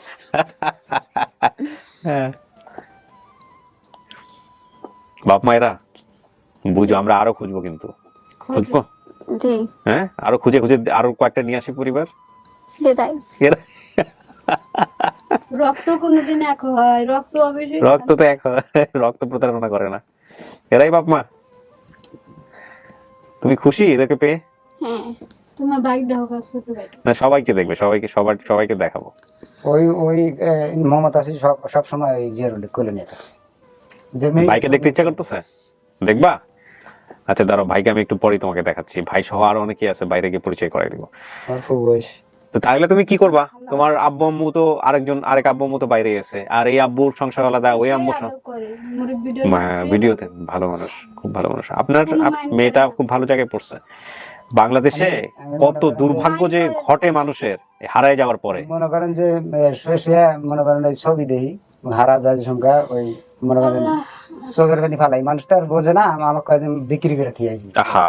হ্যাঁ, বাপ মায়েরা বুঝো, আমরা আরো খুঁজবো, কিন্তু খুঁজবো, জি হ্যাঁ, আরো খুঁজে আরো কয়েকটা নিয়ে আসি পরিবার। বিদায়। এরা- রক্ত কোনোদিন এক হয়, রক্ত অবশ্যই রক্ত তো এক হয়, রক্ত প্রতারণা করে না। এরাই বাপ মা। তুমি খুশি এদেরকে পেয়ে? হ্যাঁ, তোমার ভাই দেখো ছোট ভাই। না, সবাইকে দেখবে, সবাইকে দেখাবো। ওই মমতা আছে সব সময় ওই জিয়ারুল কোলে নিয়ে থাকে। যে মেয়ে ভাইকে দেখতে ইচ্ছা করতেছে, দেখবা? আচ্ছা দাঁড়াও, ভাইকে আমি একটু পরেই তোমাকে দেখাচ্ছি। ভাই সহ আরো অনেকে আছে, বাইরে গিয়ে পরিচয় করাই দিব। আমার খুব বয়স। তো তাহলে তুমি কি করবা? তোমার আব্বু আম্মু তো আরেক আব্বু আম্মু তো বাইরে আছে, আর এই আব্বুর সংসার আলাদা, ওই আম্মুর আদর করে ভিডিওতে ভালো মানুষ, খুব ভালো মানুষ। আপনার মেয়েটা খুব ভালো জায়গায় পড়ছে। বাংলাদেশে কত দুর্ভাগ্য যে ঘটে মানুষের হারায় যাওয়ার পরে। মনে করেন যে শুয়ে শুয়ে মনে করেন এই ছবি দেই, হারা যায় যে সংখ্যা, ওই মনে করেন চোখের পানি ফালাই। মানুষ তো আর বোঝে না, আমার কয়েকজন বিক্রি করে দিয়ে আসি। আহা,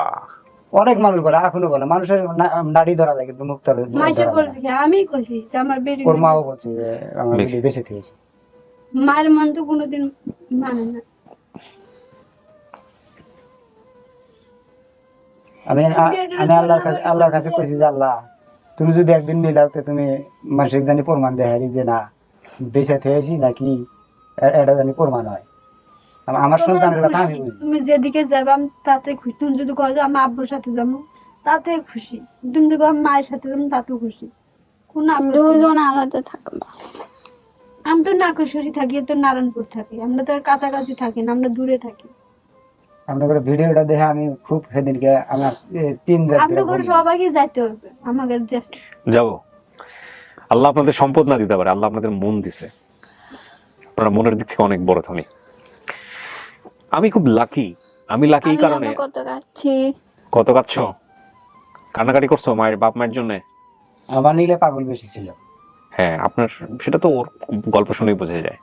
অনেক মানুষ বলে, এখনো বলে, মানুষের নাড়ি ধরা যায় কিন্তু মুখ ধরা মাসে যায় না। বলছি আমি কইছি যে আমার বেটি ওর মাও বলছে যে আমার বেটি বেঁচে থেকেছে। মায়ের মন তো কোনোদিন মানে না। আমি আল্লাহর কাছে কইছি যে আল্লাহ, তুমি যদি একদিন মিলাও তো তুমি মানুষের জানি প্রমাণ দেখারি যে না বেঁচে থেকেছি নাকি, এটা জানি প্রমাণ হয়। আমার সন্তানের কথা আমি বুঝি। তুমি যেদিকে যাবে আমি তাতে খুশি। তুমি যদি কও যে আমার আব্বুর সাথে যাবো তাতে খুশি, তুমি যদি আমার মায়ের সাথে যাবো তাতেও খুশি। কোন দুজন আলাদা থাকবো। আমি তো নাকশ্বরী থাকি, তো নারায়ণপুর থাকি, আমরা তো আর কাছাকাছি থাকি না, আমরা দূরে থাকি। আমরা করে ভিডিওটা দেখে আমি খুব সেদিনকে আমার 3 রাত আমরা করে সবাইকে যাইতে হবে আমাদের দেশে। যাবো। আল্লাহ আপনাদের সম্পদ না দিতে পারে, আল্লাহ আপনাদের মন দিছে। আপনারা মনের দিক থেকে অনেক বড় ধনী। আমি খুব লাকি। আমি লাকি এই কারণে। কত কাচ্ছি, কত কাচ্ছ? কান্নাকাটি করছো বাপ মায়ের জন্য? আমার নিলে পাগল বেশি ছিল। হ্যাঁ, আপনার সেটা তো ওর গল্প শুনেই বোঝা যায়।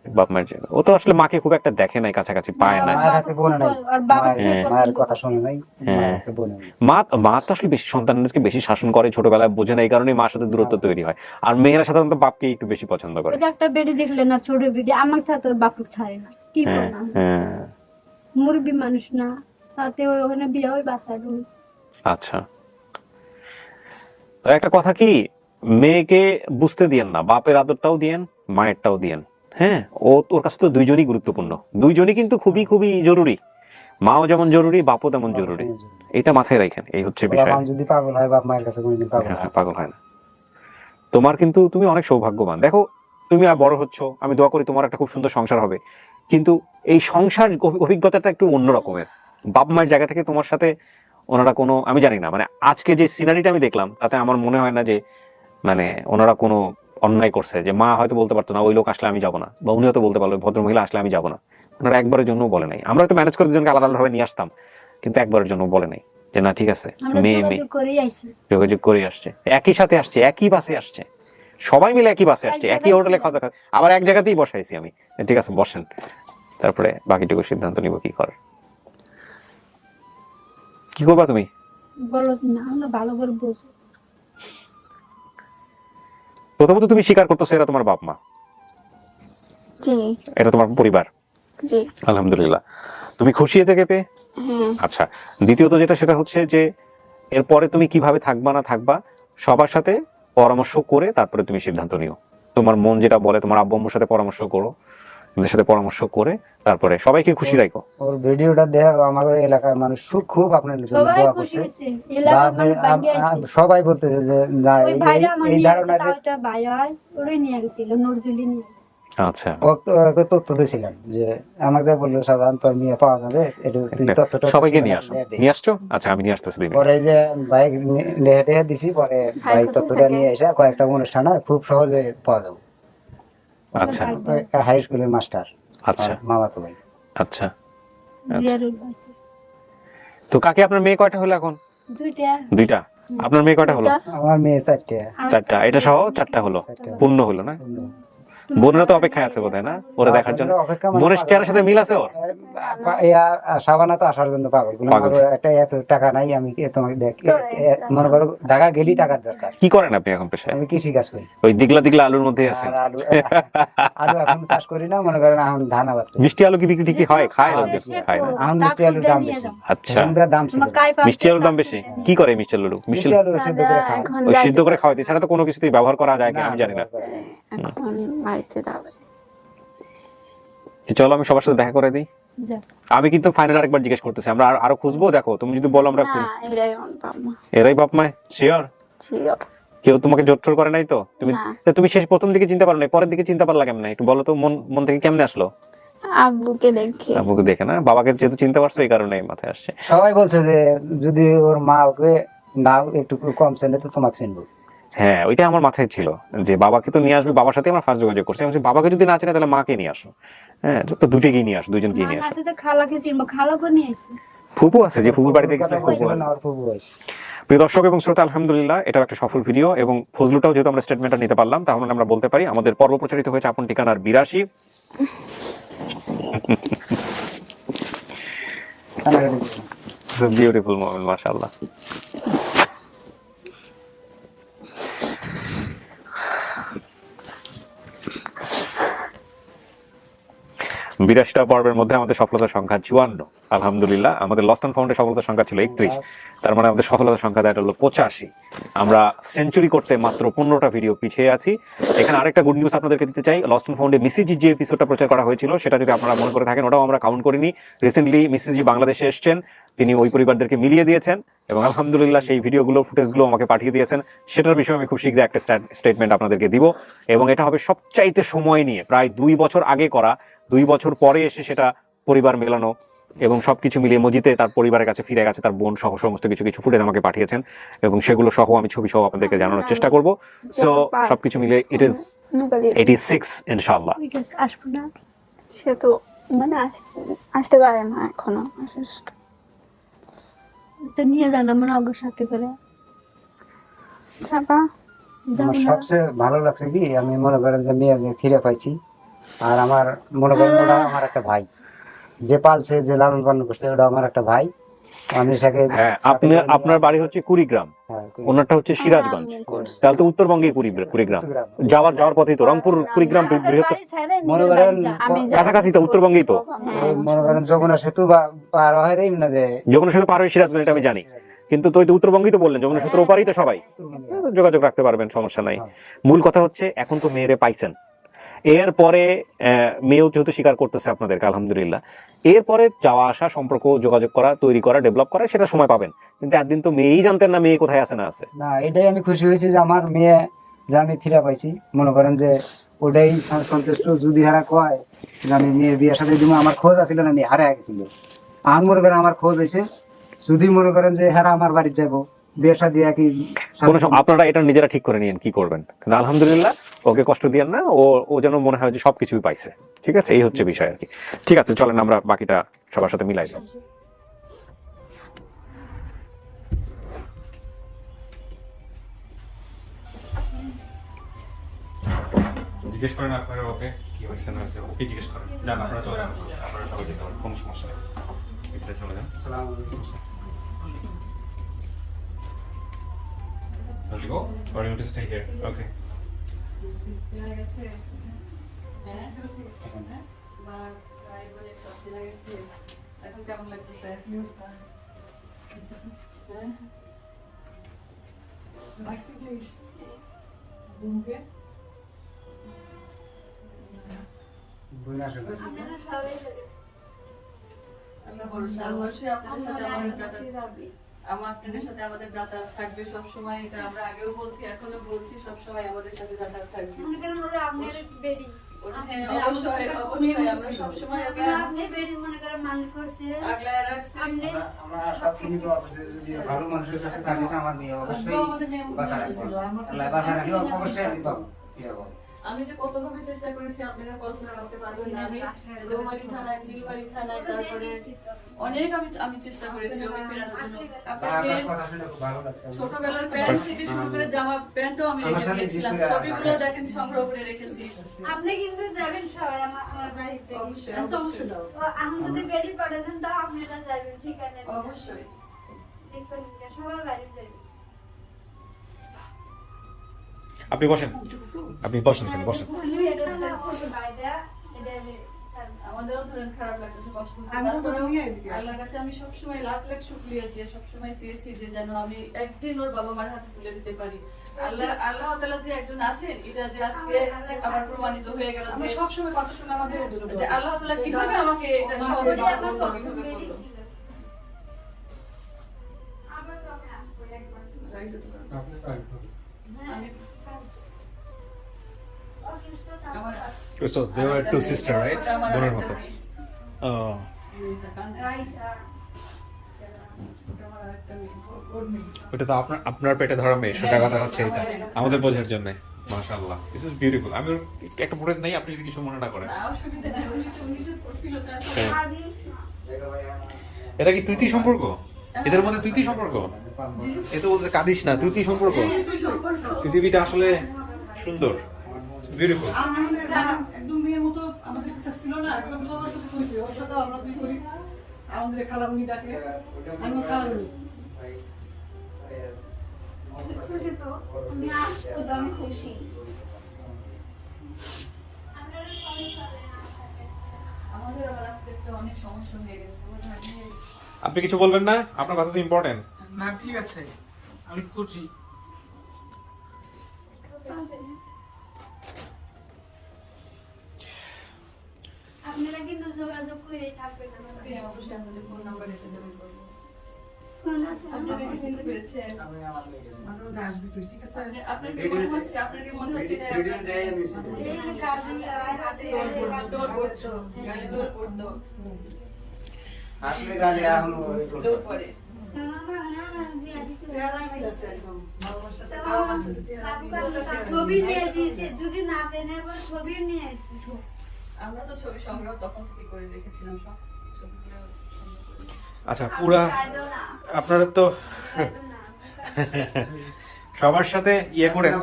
বাপ মায়ের জন্য ও তো আসলে মাকে খুব একটা দেখে নাই, কাছাকাছি পায় না। মায়ের হাতে বোন নাই, আর বাবা মায়ের কথা শুনে নাই, মায়ের হাতে বোন নাই। মা তো আসলে বেশি সন্তানদেরকে বেশি শাসন করে, ছোটবেলায় বোঝে না, এই কারণে মার সাথে দূরত্ব তৈরি হয়। আর মেয়েরা সাধারণত বাপকে একটু বেশি পছন্দ করে। ওই যে একটা বেটি দেখলে না, ছোট বেটি, আমার সাথে ওর বাপক ছাড়ে না, কি হ্যাঁ, করলাম? হ্যাঁ, মুরব্বী মানুষ না, তাতে ওখানে বিয়ে ওই বাচ্চা হয়েছে। আচ্ছা। তো একটা কথা কি, মেয়েকে বুঝতে দিয়েন না, বাপের আদরটাও দিয়েন, মায়েরটাও দিয়েন। হ্যাঁ, ওর কাছে তো দুইজনই গুরুত্বপূর্ণ, দুইজনই কিন্তু খুবই খুবই জরুরি। মাও যেমন জরুরি, বাপও তেমন জরুরি। এটা মাথায় রাখেন, এই হচ্ছে বিষয়। বাবা যদি পাগল হয়, বাপ মায়ের কাছে কোনোদিন পাগল হয় হ্যাঁ, পাগল হয় না। তোমার কিন্তু তুমি অনেক সৌভাগ্যবান। দেখো, তুমি আর বড় হচ্ছ, আমি দোয়া করি তোমার একটা খুব সুন্দর সংসার হবে, কিন্তু এই সংসার অভিজ্ঞতাটা একটু অন্য রকমের। বাপ মায়ের জায়গা থেকে তোমার সাথে ওনারা কোনো, আমি জানি না, মানে আজকে যে সিনারিটা আমি দেখলাম তাতে আমার মনে হয় না যে মানে ওনারা কোনো অন্যায় করছে, যে মা হয়তো বলতে পারতো না ওই লোক আসলে আমি যাবো না, বা উনি হয়তো বলতে পারলো ভদ্র মহিলা আসলে আমি যাবো না। ওনারা একবারের জন্য বলে নাই। আমরা হয়তো ম্যানেজ করে দুজনকে আলাদা আলাদাভাবে নিয়ে আসতাম, কিন্তু একবারের জন্য বলে নাই যে না ঠিক আছে, আমরা মেয়ে যোগাযোগ করেই আইছি। যোগাযোগ করে আসছে, একই সাথে আসছে, একই বাসে আসছে, সবাই মিলে একই বাসে আসছে, একই হোটেলে খাওয়া দাওয়া, আবার এক জায়গাতেই বসাইছি আমি, ঠিক আছে বসেন, তারপরে বাকিটুকু সিদ্ধান্ত নিব কি করার। কি করবা তুমি? বলো না, আমরা ভালো করে বুঝো। প্রথমত তুমি স্বীকার করতেছো এরা তোমার বাপ মা, জি এটা তোমার পরিবার, জি আলহামদুলিল্লাহ। তুমি খুশি এ থেকে পেয়ে? হ্যাঁ আচ্ছা, দ্বিতীয়ত যেটা সেটা হচ্ছে যে এরপরে তুমি কিভাবে থাকবা না থাকবা সবার সাথে পরামর্শ করে তারপরে তুমি সিদ্ধান্ত নিও। তোমার মন যেটা বলে, তোমার আব্বু আম্মুর সাথে পরামর্শ করো, এদের সাথে পরামর্শ করে তারপরে সবাইকে খুশি রাখো। ওর ভিডিওটা দেখে আমাদের এলাকার মানুষ খুব আপনার জন্য সবাই দোয়া খুশি করছে। হয়েছে, এলাকার মানুষ ভাঙ্গে আইছে। সবাই বলতেছে যে না ওই ভাইরা আমার এই নিয়ে ধারণা গেছে, যে তাও একটা ভাই হয়, ওরে নিয়ে গেছিল, নজরুলি নিয়ে গেছে। আচ্ছা, ওকে তথ্য দিয়েছিলাম যে আমাকে বললো সাধারণ তোর মেয়ে পাওয়া যাবে, একটু তুই তথ্যটা সবাইকে নিয়ে আসো। নিয়ে আসছো? আচ্ছা, আমি নিয়ে আসতেছি দিন। পরে যে বাইক নেটে দিছি, পরে ভাই ভাই কোথায় তথ্যটা থাকে? নিয়ে এসে কয়েকটা অনুষ্ঠান হয়, খুব সহজে পাওয়া যাবে। আচ্ছা হাই স্কুলের মাস্টার, আচ্ছা মামাতো ভাই। আচ্ছা, জিয়ারুল আছে তো কাকে আপনার মেয়ে কয়টা হলো এখন? দুইটা। দুইটা। আপনার মেয়ে কয়টা হলো? আমার মেয়ে 4টে। চারটা। এটা সহ চারটা হলো, পূর্ণ হলো না? বোনেরা তো অপেক্ষায় আছে বোধহয় না ওরা দেখার জন্য? বোনের চেহারার সাথে মিল আছে ওর? সাবানা তো আসার জন্য পাগল, পাগল। একটা এত টাকা নাই, আমি তোমাকে দেখ মনে করো ঢাকা গেলি টাকার দরকার। কি করেন আপনি এখন পেশায়? আমি কৃষি কাজ করি। ওই দিগলা দিগলা আলুর মধ্যে আছে। আর আলু আলু এখন চাষ করি না, মনে করেন এখন ধান আবাদ করি। মিষ্টি আলু কি বিক্রি ঠিকই হয়? খায় লোকজন? খায় না? এখন মিষ্টি আলুর দাম বেশি। আচ্ছা, আমরা দাম ছিল না। মিষ্টি আলুর দাম বেশি। কি করে মিষ্টি আলু? মিষ্টি মিষ্টি আলু সিদ্ধ করে খায়। এখন ওই সিদ্ধ করে খাওয়াইতে ছাড়া তো কোনো কিছুতেই ব্যবহার করা যায় কি আমি জানি না। এখন বাড়িতে যাবে। চলো আমি সবার সাথে দেখা করে দিই। যা। আমি কিন্তু ফাইনাল আরেকবার জিজ্ঞেস করতেছি, আমরা আরো খুঁজবো, দেখো তুমি যদি বলো আমরা না এরাই আমার বাবা মা। এরাই বাপ মা, শিওর? শিওর। কেউ তোমাকে জোর করে নাই তো? তুমি না। তা তুমি শেষ প্রথম দিকে চিন্তা পারো না, পরের দিকে চিন্তা পারলা কেমন? একটু বলো তো, মন থেকে কেমনে আসলো? আব্বুকে দেখে। আব্বুকে দেখে না, বাবাকে যেহেতু চিন্তা পারছো এই কারণে মাথায় আসছে। সবাই বলছে যে যদি ওর মা ওকে নাও একটু কম চেনে তো তোমাকে চিনবো। হ্যাঁ, ওইটা আমার মাথায় ছিল যে বাবাকে তো নিয়ে আসবে, বাবার সাথে আমার ফার্স্ট যোগাযোগ করছি। আমি বলছি, বাবাকে যদি না চেনে তাহলে মাকে নিয়ে আসো। হ্যাঁ, তো দুটোকেই নিয়ে আসো, দুইজনকেই নিয়ে আসো। আছে তো খালাকে চিনবো, খালাকে নিয়ে আসি। ফুপু আছে, যে ফুপুর বাড়িতে গেছিলাম, ফুপু আছে। আমার ফুফু হয়েছে। প্রিয় দর্শক এবং শ্রোতা, আলহামদুলিল্লাহ এটাও একটা সফল ভিডিও, এবং ফজলুটাও যেহেতু আমরা স্টেটমেন্টটা নিতে পারলাম, তাহলে আমরা বলতে পারি আমাদের পর্ব প্রচারিত হয়েছে আপন ঠিকানার 82। It's a beautiful moment, মাশাআল্লাহ। বিরাশিটা পর্বের মধ্যে আমাদের সফলতার সংখ্যা 54। আলহামদুলিল্লাহ। আমাদের লস্ট অ্যান্ড ফাউন্ডের সফলতার সংখ্যা ছিল 31, তার মানে আমাদের সফলতার সংখ্যা এটা হলো 85। আমরা সেঞ্চুরি করতে মাত্র 15টা ভিডিও পিছিয়ে আছি। এখানে আরেকটা গুড নিউজ আপনাদেরকে দিতে চাই, লস্ট অ্যান্ড ফাউন্ডে মিসিজি যে এপিসোডটা প্রচার করা হয়েছিল সেটা যদি আপনারা মনে করে থাকেন, ওটাও আমরা কাউন্ট করিনি। রিসেন্টলি মিসিজি বাংলাদেশে এসেছেন, তিনি ওই পরিবারদেরকে মিলিয়ে দিয়েছেন, এবং আলহামদুলিল্লাহ সেই ভিডিওগুলো ফুটেজগুলো আমাকে পাঠিয়ে দিয়েছেন। সেটার বিষয়ে আমি খুব শীঘ্রই একটা স্টেটমেন্ট আপনাদেরকে দিব, এবং এটা হবে সবচাইতে সময় নিয়ে, প্রায় 2 বছর আগে করা, 2 বছর পরে এসে সেটা পরিবার মেলানো, এবং সবকিছু মিলিয়ে মজিতে তার পরিবারের কাছে ফিরে গেছে, তার বোন সহ সমস্ত কিছু ফুটেজ আমাকে পাঠিয়েছেন, এবং সেগুলো সহ আমি ছবি সহ আপনাদেরকে জানানোর চেষ্টা করব। সো সবকিছু মিলিয়ে ইট ইজ 86 ইনশাআল্লাহ। ঠিক আছে, আসবো না। সে তো মানে আসতে পারে না এখনো, অসুস্থ। তো নিয়ে যান আমার অগ্র সাথে করে। চাপা আমার সবচেয়ে ভালো লাগছে কি, আমি মনে করেন যে মেয়ে যে ফিরে পাইছি, আর আমার মনে করেন ওটা আমার একটা ভাই, যে পালছে যে লালন পালন করছে ওটা আমার একটা ভাই। আমি সাথে হ্যাঁ, আপনার বাড়ি হচ্ছে কুড়িগ্রাম, ওনারটা হচ্ছে সিরাজগঞ্জ, তাহলে তো উত্তরবঙ্গে কুড়িগ্রাম। যাওয়ার পথেই তো রংপুর কুড়িগ্রাম বৃহত্তর, মনে করেন কাছাকাছি তো, উত্তরবঙ্গেই তো। মনে করেন যমুনা সেতু বা পার হয় না, যে যমুনা সেতু পার হয়ে সিরাজগঞ্জ, এটা আমি জানি, কিন্তু তো উত্তরবঙ্গই তো বললেন, যমুনা সেতুর ওপারই তো সবাই, যোগাযোগ রাখতে পারবেন, সমস্যা নাই। মূল কথা হচ্ছে এখন তো মেয়েরে পাইছেন, এরপরে মেয়েও যেহেতু স্বীকার করতেছে আপনাদেরকে, আলহামদুলিল্লাহ, এরপরে যাওয়া আসা, সম্পর্ক, যোগাযোগ করা, তৈরি করা, ডেভেলপ করা, সেটা সময় পাবেন। কিন্তু একদিন তো মেয়েই জানতেন না মেয়ে কোথায় আছে না আছে। না, এটাই আমি খুশি হয়েছি যে আমার মেয়ে যে আমি ফিরে পাইছি, মনে করেন যে ওটাই সন্তুষ্ট। যদি হারা কয় যে আমি মেয়ের বিয়ে সাথে দিব, আমার খোঁজ আছিল না, মেয়ে হারা গেছিল। আর মনে করেন আমার খোঁজ হয়েছে, যদি মনে করেন যে হারা আমার বাড়ি যাবো বিয়ে সাথে একই আপনারা এটা নিজেরা ঠিক করে নিয়েন কি করবেন, কিন্তু আলহামদুলিল্লাহ ওকে কষ্ট দিয়েন না, ও যেন মনে হয় যে সবকিছুই পাইছে। ঠিক আছে, এই হচ্ছে বিষয় আর কি। ঠিক আছে, চলেন আমরা বাকিটা সবার সাথে মিলাই দিই। জিজ্ঞেস করেন আপনারা ওকে কি হয়েছে না হয়েছে, ওকে জিজ্ঞেস করেন। যান আপনারা চলে যান, আপনারা সবাই যেতে পারেন, কোনো সমস্যা নেই, ভিতরে চলে যান। Does he go? Or you want to stay here? Okay. চেনা গেছে? হ্যাঁ? মা, ভাই বোনের সব চেনা গেছে? এখন কেমন লাগতেছে? হ্যাঁ? আল্লাহ ভরসা, অবশ্যই আপনাদের সাথে আমাদের আপনাদের সাথে আমাদের যাতায়াত থাকবে সবসময়। এটা আমরা আগেও বলছি, এখনো বলছি, সবসময় আমাদের সাথে যাতায়াত থাকবে। হ্যাঁ, অবশ্যই অবশ্যই আমরা সবসময় আগলায় রাখছি। আমরা সবকিছু দোয়া করছি, যদি ভালো মানুষের কাছে থাকি না আমার মেয়ে অবশ্যই বাঁচা রাখবো। আল্লাহ বাঁচা রাখলে অবশ্যই আমি পাবো। আমি যে কতভাবে চেষ্টা করেছি আপনারা কল্পনা করতে পারবেন না। আমি রৌমারী থানায়, চিলমারী থানায়, তারপরে অনেক আমি চেষ্টা করেছি ওকে ফেরানোর জন্য। আপনার কথা শুনে খুব ভালো লাগছে। ছোটবেলার প্যান্ট থেকে শুরু করে জামা প্যান্টও আমি রেখে দিয়েছিলাম, ছবিগুলো দেখেন সংগ্রহ করে রেখেছি। আপনি কিন্তু যাবেন সবাই আমার বাড়িতে। অবশ্যই অবশ্যই যাবো। আমি যদি বেরি পড়ে দেন তো আপনারা যাবেন, ঠিক আছে? অবশ্যই দেখুন সবার বাড়ি যাবেন। আপনি বসেন, আপনি বসেন, বসেন। আমাদেরও ধরেন খারাপ লাগতেছে, কষ্ট হচ্ছে। আল্লাহর কাছে আমি সবসময় লাখ লাখ শুকরিয়া যে সবসময় চেয়েছি যে যেন আমি একদিন ওর বাবা মার হাতে তুলে দিতে পারি। আল্লাহ তাআলা যে একজন আছেন, এটা যে আজকে আমার প্রমাণিত হয়ে গেল যে সবসময় কথা শুনে আমাদের যে আল্লাহ তাআলা কিভাবে আমাকে এটা সহযোগিতা করলো, কিভাবে করলো। আমি So they were two sisters, right? বোনের মতো। Oh. ওটা তো আপনার পেটে ধরা মেয়ে, সেটা কথা হচ্ছে এটা আমাদের বোঝার জন্য। মাশাআল্লাহ, দিস ইজ বিউটিফুল। আমি একটা পড়ে নাই, আপনি যদি কিছু মনে না করেন। অসুবিধা নেই, উনি করছিল তার। এটা কি তুই সম্পর্ক? এদের মধ্যে তুই সম্পর্ক? এ তো বলতে কাঁদিস না, তুই সম্পর্ক। পৃথিবীটা আসলে সুন্দর, বিউটিফুল। একদম মেয়ের মতো আমাদের কাছে ছিল না, একদম সবার সাথে করি, ওর সাথে আমরা দুই করি। আমাদের খালামুনি ডাকে, আমি খালামুনি। আমি খুশি। আমাদের আবার আজকে একটা অনেক সমস্যা হয়ে গেছে। আপনি কিছু বলবেন না? আপনার কথা তো ইম্পর্টেন্ট। না ঠিক আছে, আমি খুশি। আপনারা কিন্তু যোগাযোগ করে থাকবেন আমাকে। অবশ্যই আমাদের ফোন নাম্বার এসে দেবেন বলবো। আপনারা আপনাকে চিনতে পেরেছেন? আমি আমার মেয়ে গেছি। আপনার কি মনে হচ্ছে? আপনার কি মনে হচ্ছে এটা ভিডিও দেয় আমি এই কাজে হাতে ডোর পড়তো, গায়ে ডোর পড়তো, আসলে গালে এখন ওই ডোর পড়ে। না না না চেহারা মিলেছে একদম। বাবা মার সাথে চেহারা মিলেছে। ছবি নিয়ে এসেছি, যদি না চেনে বলে ছবি নিয়ে এসেছি। আমরা তো ছবি সংগ্রহ তখন থেকে করে রেখেছিলাম, সব ছবিগুলো সংগ্রহ করে। আচ্ছা, পুরা আপনারা তো সবার সাথে ইয়ে করেন।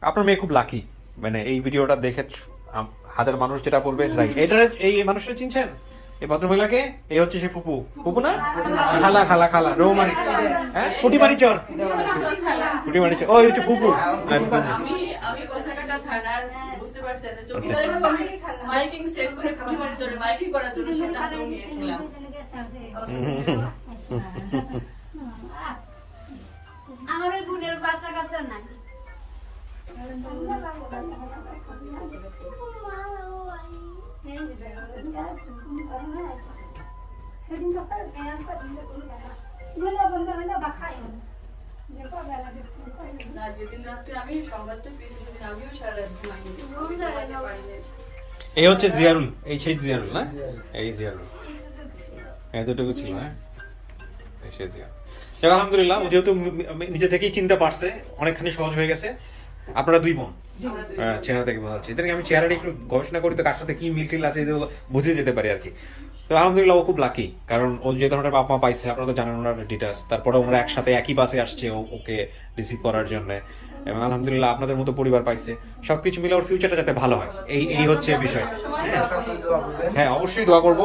আপনার মেয়ে খুব লাকি, মানে এই ভিডিওটা দেখে হাজার মানুষ যেটা বলবে তাই। এটা এই মানুষটা চিনছেন? এই ভদ্রমহিলাকে? এই হচ্ছে সে ফুপু। ফুপু না? খালা খালা খালা রৌমারি, হ্যাঁ, পুটিমারি চর, পুটিমারি চর। ওই হচ্ছে ফুপু। আমি কোসাকাটা থানার, বুঝতে পারছেন, চৌকিদার আমি মাইকিং সেট করে পুটিমারি চরে মাইকিং করার জন্য সিদ্ধান্ত নিয়েছিলাম। আমার ওই বোনের বাচ্চা কাছে নাই। সেদিন না, যেদিন রাত্রে আমি সংবাদটা পেয়েছি সেদিন আমিও সারা রাত ঘুমাইনি, আমি ঘুমাতে পারিনি। এই হচ্ছে জিয়ারুল, এই সেই জিয়ারুল না, এই জিয়ারুল এতটুকু ছিল। হ্যাঁ, এই সেই জিয়ারুল। যাক, আলহামদুলিল্লাহ, ও যেহেতু নিজে থেকেই চিন্তা পারছে, অনেকখানি সহজ হয়ে গেছে। আপনারা দুই বোন, চেহারা থেকে বোঝা যাচ্ছে। এদেরকে আমি চেহারা একটু গবেষণা করি তো কার সাথে কি মিল আছে বুঝে যেতে পারি আর কি। তো আলহামদুলিল্লাহ ও খুব লাকি, কারণ ও যে ধরনের বাপ মা পাইছে আপনারা তো জানেন ওনার ডিটেলস। তারপরে ওরা একসাথে একই বাসে আসছে ওকে রিসিভ করার জন্য, এবং আলহামদুলিল্লাহ আপনাদের মতো পরিবার পাইছে। সবকিছু মিলে ওর ফিউচারটা যাতে ভালো হয়, এই হচ্ছে বিষয়। হ্যাঁ, অবশ্যই দোয়া করব।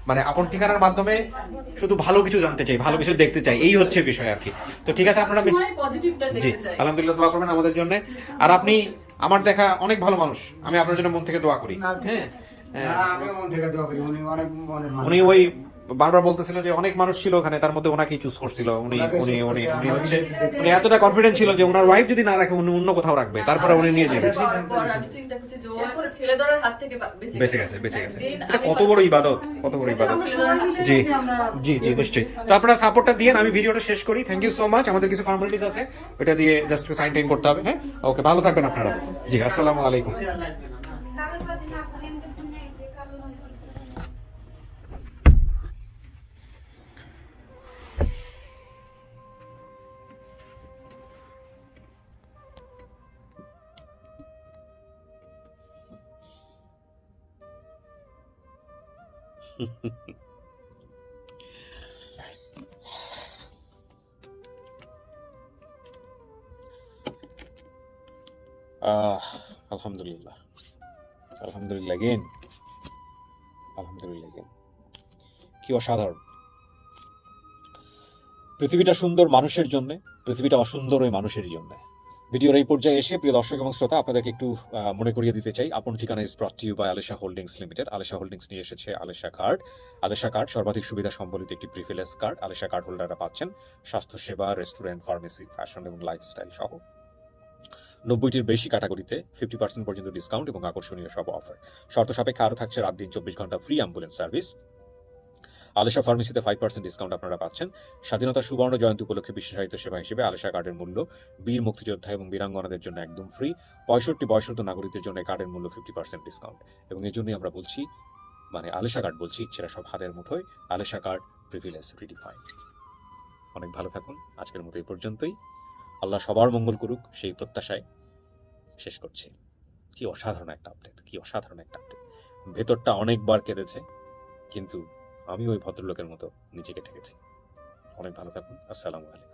মানে আপন ঠিকানার মাধ্যমে শুধু ভালো কিছু জানতে চাই, ভালো কিছু দেখতে চাই, এই হচ্ছে বিষয় আর কি। তো ঠিক আছে, আপনারা পজিটিভটা জি দেখতে চাই। আলহামদুলিল্লাহ দোয়া করবেন আমাদের জন্য। আর আপনি আমার দেখা অনেক ভালো মানুষ, আমি আপনার জন্য মন থেকে দোয়া করি। হ্যাঁ, আমিও মন থেকে দোয়া করি, উনি অনেক মনের মানুষ। উনি ওই বারবার বলতেছিল যে অনেক মানুষ ছিল ওখানে, তার মধ্যে ওনাকেই চুজ করছিল। উনি এতটা কনফিডেন্ট ছিল যে ওনার ওয়াইফ যদি না রাখে উনি অন্য কোথাও রাখবে, তারপরে উনি নিয়ে যাবে। আমি চিন্তা করছি যে ও একটা ছেলে ধরার হাত থেকে বেঁচে গেছে। এটা কত বড় ইবাদত, কত বড় ইবাদত। জি জি জি, নিশ্চয়ই। তো আপনারা সাপোর্টটা দিয়েন, আমি ভিডিওটা শেষ করি। Thank you so much. আমাদের কিছু ফর্মালিটিস আছে, ওটা দিয়ে জাস্ট সাইন টাইন করতে হবে। হ্যাঁ, ওকে, ভালো থাকবেন আপনারা। জি, আসসালামু আলাইকুম। আলহামদুলিল্লাহ, আলহামদুলিল্লাহ গেন, আলহামদুলিল্লাহ গেন। কি অসাধারণ! পৃথিবীটা সুন্দর মানুষের জন্য, পৃথিবীটা অসুন্দর ওই মানুষের জন্য। ভিডিওর এই পর্যায়ে এসে প্রিয় দর্শক এবং শ্রোতা, আপনাদেরকে একটু মনে করিয়ে দিতে চাই, আপন ঠিকানা is brought to you by Alesha holdings limited. Alesha holdings নিয়ে এসেছে আলেশা কার্ড। আলেশা কার্ড সর্বাধিক সুবিধা সম্বলিত একটি প্রিফিলেন্স কার্ড। আলেশা কার্ড হোল্ডাররা পাচ্ছেন স্বাস্থ্যসেবা, রেস্টুরেন্ট, ফার্মেসি, ফ্যাশন এবং লাইফস্টাইল সহ 90টির বেশি ক্যাটাগরিতে 50% পর্যন্ত ডিসকাউন্ট এবং আকর্ষণীয় সব অফার। শর্ত সাপেক্ষে আরও থাকছে রাত দিন 24 ঘন্টা ফ্রি অ্যাম্বুলেন্স সার্ভিস। আলেশা ফার্মেসিতে 5% ডিসকাউন্ট আপনারা পাচ্ছেন। স্বাধীনতা সুবর্ণ জয়ন্তী উপলক্ষে বিশেষায়িত সেবা হিসেবে আলেশা কার্ডের মূল্য বীর মুক্তিযোদ্ধা এবং বীরাঙ্গনাদের জন্য একদম ফ্রি। 65 বয়সোর্ধ্ব নাগরিকদের জন্য কার্ডের মূল্য 50% ডিসকাউন্ট। এবং এই জন্যই আমরা বলছি, মানে আলেশা কার্ড বলছি, ইচ্ছেরা সব হাতের মুঠোয়। আলেশা কার্ড, প্রিভিলেজ রিডিফাইন্ড। অনেক ভালো থাকুন। আজকের মতো এই পর্যন্তই। আল্লাহ সবার মঙ্গল করুক, সেই প্রত্যাশায় শেষ করছি। কি অসাধারণ একটা আপডেট, কি অসাধারণ একটা আপডেট। ভেতরটা অনেকবার কেঁদেছে, কিন্তু আমি ওই ভদ্রলোকের মতো নিজেকে ঠেকেছি। অনেক ভালো থাকুন। আসসালামু আলাইকুম।